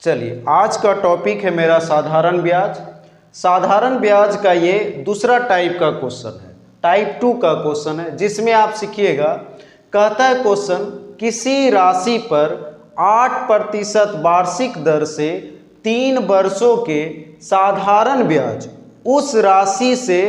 चलिए, आज का टॉपिक है मेरा साधारण ब्याज। साधारण ब्याज का ये दूसरा टाइप का क्वेश्चन है, टाइप 2 का क्वेश्चन है, जिसमें आप सीखिएगा। कहता है क्वेश्चन, किसी राशि पर 8% वार्षिक दर से 3 वर्षों के साधारण ब्याज उस राशि से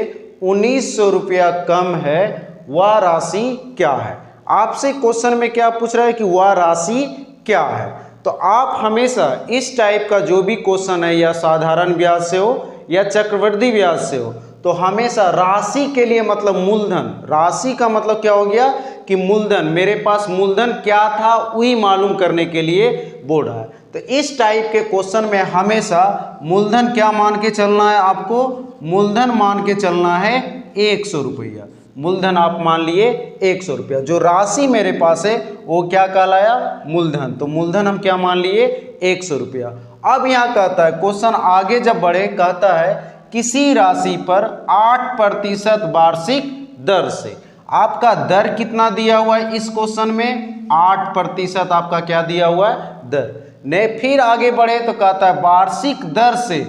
1900 रुपया कम है, वह राशि क्या है। आपसे क्वेश्चन में क्या पूछ रहा है कि वह राशि क्या है। तो आप हमेशा इस टाइप का जो भी क्वेश्चन है, या साधारण ब्याज से हो या चक्रवृद्धि ब्याज से हो, तो हमेशा राशि के लिए मतलब मूलधन, राशि का मतलब क्या हो गया कि मूलधन, मेरे पास मूलधन क्या था वही मालूम करने के लिए बोल रहा है। तो इस टाइप के क्वेश्चन में हमेशा मूलधन क्या मान के चलना है, आपको मूलधन मान के चलना है 100 रुपया। मूलधन आप मान लिए 100 रुपया। जो राशि मेरे पास है वो क्या कहलाया, मूलधन। तो मूलधन हम क्या मान लिए 100 रुपया। अब यहाँ कहता है क्वेश्चन आगे जब बढ़े, कहता है किसी राशि पर 8% वार्षिक दर से, आपका दर कितना दिया हुआ है इस क्वेश्चन में, 8% आपका क्या दिया हुआ है, दर। ने फिर आगे बढ़े तो कहता है वार्षिक दर से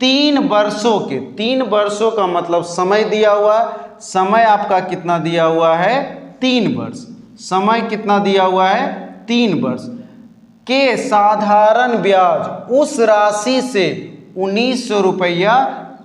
3 वर्षों के, 3 वर्षों का मतलब समय दिया हुआ है। समय आपका कितना दिया हुआ है, 3 वर्ष। समय कितना दिया हुआ है, 3 वर्ष के साधारण ब्याज उस राशि से 1900 रुपया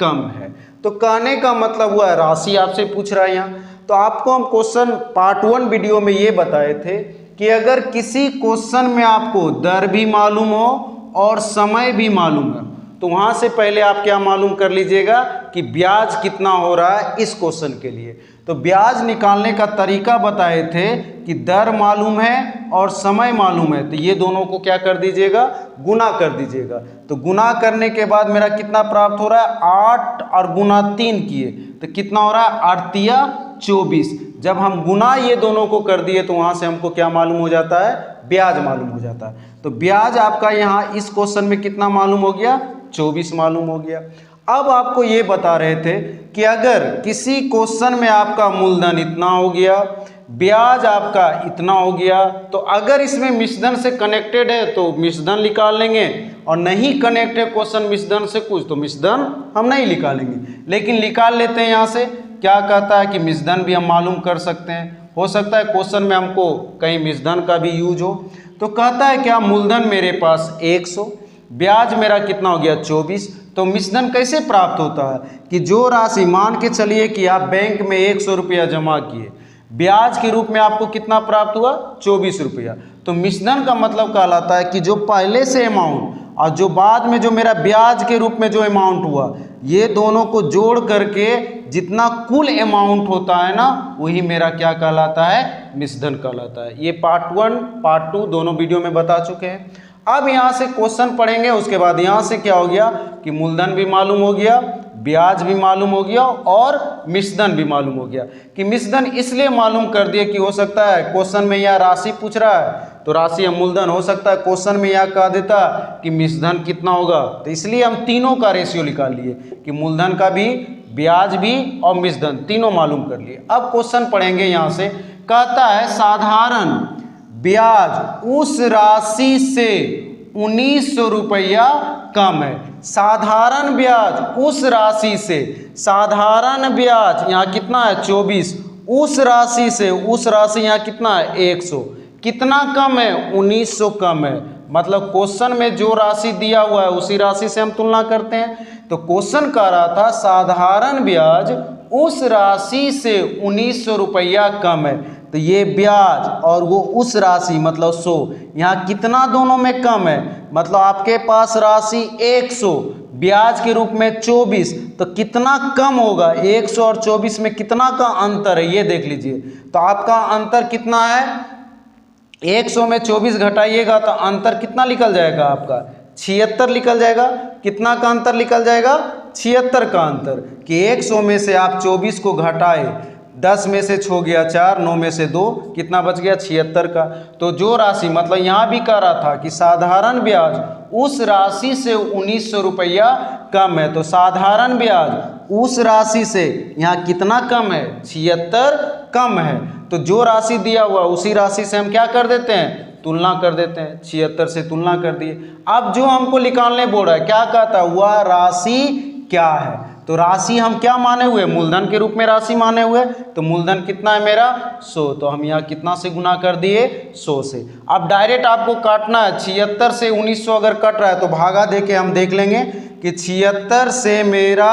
कम है। तो कहने का मतलब हुआ राशि आपसे पूछ रहा है यहाँ। तो आपको हम क्वेश्चन पार्ट 1 वीडियो में ये बताए थे कि अगर किसी क्वेश्चन में आपको दर भी मालूम हो और समय भी मालूम है, तो वहाँ से पहले आप क्या मालूम कर लीजिएगा कि ब्याज कितना हो रहा है इस क्वेश्चन के लिए। तो ब्याज निकालने का तरीका बताए थे कि दर मालूम है और समय मालूम है, तो ये दोनों को क्या कर दीजिएगा, गुना कर दीजिएगा। तो गुना करने के बाद मेरा कितना प्राप्त हो रहा है, 8 और गुना 3 किए तो कितना हो रहा है, 8 24। जब हम गुना ये दोनों को कर दिए तो वहाँ से हमको क्या मालूम हो जाता है, ब्याज मालूम हो जाता है। तो ब्याज आपका यहाँ इस क्वेश्चन में कितना मालूम हो गया, 24 मालूम हो गया। अब आपको ये बता रहे थे कि अगर किसी क्वेश्चन में आपका मूलधन इतना हो गया, ब्याज आपका इतना हो गया, तो अगर इसमें मिश्रधन से कनेक्टेड है तो मिश्रधन निकाल लेंगे, और नहीं कनेक्टेड क्वेश्चन मिश्रधन से कुछ तो मिश्रधन हम नहीं निकालेंगे। लेकिन निकाल लेते हैं यहाँ से, क्या कहता है कि मिश्रधन भी हम मालूम कर सकते हैं। हो सकता है क्वेश्चन में हमको कहीं मिश्रधन का भी यूज हो। तो कहता है क्या, मूलधन मेरे पास 100, ब्याज मेरा कितना हो गया 24। तो मिश्रधन कैसे प्राप्त होता है कि जो राशि, मान के चलिए कि आप बैंक में 100 रुपया जमा किए, ब्याज के रूप में आपको कितना प्राप्त हुआ, 24 रुपया। तो मिश्रधन का मतलब कहलाता है कि जो पहले से अमाउंट और जो बाद में जो मेरा ब्याज के रूप में जो अमाउंट हुआ, ये दोनों को जोड़ करके जितना कुल अमाउंट होता है ना, वही मेरा क्या कहलाता है, मिश्रधन कहलाता है। ये पार्ट 1 पार्ट 2 दोनों वीडियो में बता चुके हैं। अब यहाँ से क्वेश्चन पढ़ेंगे, उसके बाद यहाँ से क्या हो गया कि मूलधन भी मालूम हो गया, ब्याज भी मालूम हो गया और मिश्रधन भी मालूम हो गया। कि मिश्रधन इसलिए मालूम कर दिए कि हो सकता है क्वेश्चन में यह राशि पूछ रहा है तो राशि या मूलधन, हो सकता है क्वेश्चन में यह कह देता कि मिश्रधन कितना होगा, तो इसलिए हम तीनों का रेशियो निकाल लिए कि मूलधन का भी, ब्याज भी और मिश्रधन तीनों मालूम कर लिए। अब क्वेश्चन पढ़ेंगे यहाँ से, कहता है साधारण ब्याज उस राशि से 1900 रुपया कम है। साधारण ब्याज उस राशि से, साधारण ब्याज यहाँ कितना है 24, उस राशि से, उस राशि यहाँ कितना है 100, कितना कम है 1900 कम है। मतलब क्वेश्चन में जो राशि दिया हुआ है उसी राशि से हम तुलना करते हैं। तो क्वेश्चन कह रहा था साधारण ब्याज उस राशि से 1900 रुपया कम है। तो ये ब्याज और वो उस राशि मतलब 100, यहाँ कितना दोनों में कम है, मतलब आपके पास राशि 100, ब्याज के रूप में 24, तो कितना कम होगा, 100 और 24 में कितना का अंतर है ये देख लीजिए। तो आपका अंतर कितना है, 100 में 24 घटाइएगा तो अंतर कितना निकल जाएगा आपका, 76 निकल जाएगा। कितना का अंतर निकल जाएगा, 76 का अंतर। कि 100 में से आप 24 को घटाए, 10 में से छो गया 4, 9 में से 2, कितना बच गया 76 का। तो जो राशि, मतलब यहाँ भी कह रहा था कि साधारण ब्याज उस राशि से 1900 रुपया कम है। तो साधारण ब्याज उस राशि से यहाँ कितना कम है, 76 कम है। तो जो राशि दिया हुआ उसी राशि से हम क्या कर देते हैं, तुलना कर देते हैं, 76 से तुलना कर दिए। अब जो हमको निकालने बोल रहा है, क्या कहता है, वह राशि क्या है। तो राशि हम क्या माने हुए, मूलधन के रूप में राशि माने हुए। तो मूलधन कितना है मेरा 100, तो हम यहाँ कितना से गुना कर दिए 100 से। अब डायरेक्ट आपको काटना है, 76 से 1900 अगर कट रहा है तो भागा दे के हम देख लेंगे कि 76 से मेरा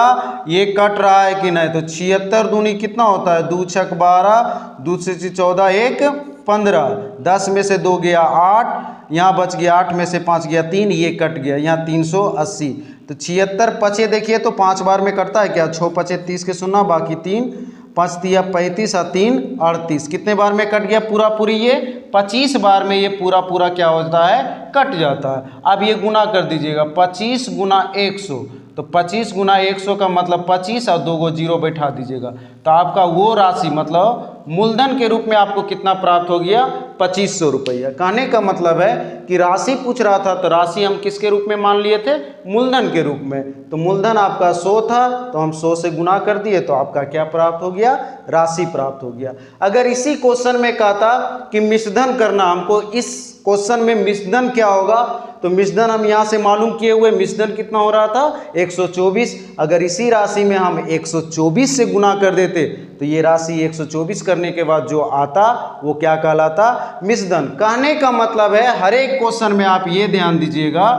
ये कट रहा है कि नहीं। तो 76 दूनी कितना होता है, 2 छक 12, 2 से 14, 1 15, 10 में से 2 गया 8, यहाँ बच गया 8 में से 5 गया 3, ये कट गया, यहाँ 380। तो 76 पचे देखिए तो 5 बार में कटता है क्या, 6 पचे 30 के 0, बाकी 3, 5 तिया 35 और 3 38, कितने बार में कट गया, पूरा पूरी ये 25 बार में ये पूरा पूरा क्या होता है, कट जाता है। अब ये गुना कर दीजिएगा, 25 गुना 100, तो 25 गुना 100 का मतलब 25 और 2 0 बैठा दीजिएगा, तो आपका वो राशि मतलब मूलधन के रूप में आपको कितना प्राप्त हो गया, 2500 रुपया। कहने का मतलब है कि राशि पूछ रहा था तो राशि हम किसके रूप में मान लिए थे, मूलधन के रूप में। तो मूलधन आपका 100 था, तो हम 100 से गुना कर दिए, तो आपका क्या प्राप्त हो गया, राशि प्राप्त हो गया। अगर इसी क्वेश्चन में कहता कि मिश्रधन करना, हमको इस क्वेश्चन में मिश्रधन क्या होगा, तो मिश्रधन हम यहाँ से मालूम किए हुए, मिश्रधन कितना हो रहा था 124। अगर इसी राशि में हम 124 से गुना कर देते तो ये राशि 124 करने के बाद जो आता वो क्या कहलाता, मिश्रधन। कहने का मतलब है हर एक क्वेश्चन में आप ये ध्यान दीजिएगा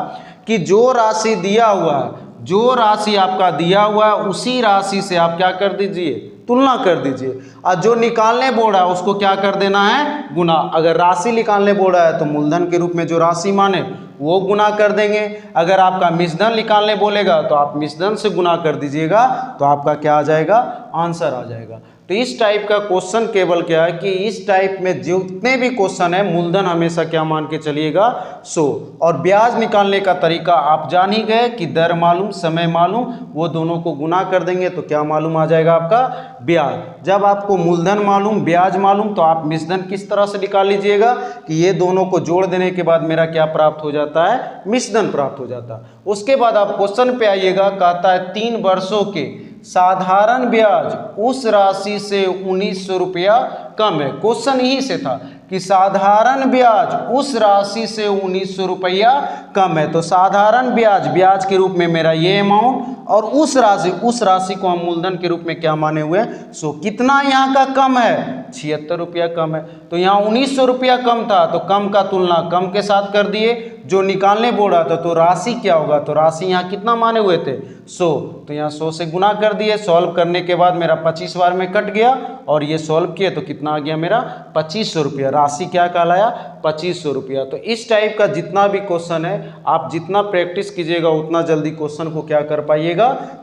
कि जो राशि दिया हुआ है, जो राशि आपका दिया हुआ है उसी राशि से आप क्या कर दीजिए, तुलना कर दीजिए, और जो निकालने बोल रहा है उसको क्या कर देना है, गुना। अगर राशि निकालने बोल रहा है तो मूलधन के रूप में जो राशि माने वो गुना कर देंगे। अगर आपका मिश्रधन निकालने बोलेगा तो आप मिश्रधन से गुना कर दीजिएगा, तो आपका क्या आ जाएगा, आंसर आ जाएगा। तो इस टाइप का क्वेश्चन केवल क्या है कि इस टाइप में जितने भी क्वेश्चन है मूलधन हमेशा क्या मान के चलिएगा 100। और ब्याज निकालने का तरीका आप जान ही गए कि दर मालूम, समय मालूम, वो दोनों को गुना कर देंगे तो क्या मालूम आ जाएगा आपका, ब्याज। जब आपको मूलधन मालूम, ब्याज मालूम, तो आप मिश्रधन किस तरह से निकाल लीजिएगा कि ये दोनों को जोड़ देने के बाद मेरा क्या प्राप्त हो जाता है, मिश्रधन प्राप्त हो जाता है। उसके बाद आप क्वेश्चन पे आइएगा, कहता है 3 वर्षों के साधारण ब्याज उस राशि से 1900 रुपया कम है। क्वेश्चन यही से था कि साधारण ब्याज उस राशि से 1900 रुपया कम है। तो साधारण ब्याज, ब्याज के रूप में मेरा ये अमाउंट, और उस राशि को हम मूलधन के रूप में क्या माने हुए हैं, 100। कितना यहाँ का कम है, 76 रुपया कम है। तो यहाँ 1900 रुपया कम था, तो कम का तुलना कम के साथ कर दिए। जो निकालने बोल रहा था तो राशि क्या होगा, तो राशि यहाँ कितना माने हुए थे, 100, तो यहाँ 100 से गुना कर दिए। सॉल्व करने के बाद मेरा 25 बार में कट गया, और ये सॉल्व किए तो कितना आ गया मेरा 2500 रुपया। राशि क्या कहलाया, 2500 रुपया। तो इस टाइप का जितना भी क्वेश्चन है, आप जितना प्रैक्टिस कीजिएगा उतना जल्दी क्वेश्चन को क्या कर पाइएगा,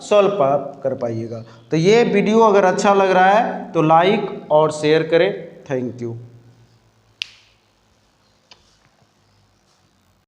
सॉल्व कर पाइएगा। तो ये वीडियो अगर अच्छा लग रहा है तो लाइक और शेयर करें। Thank you.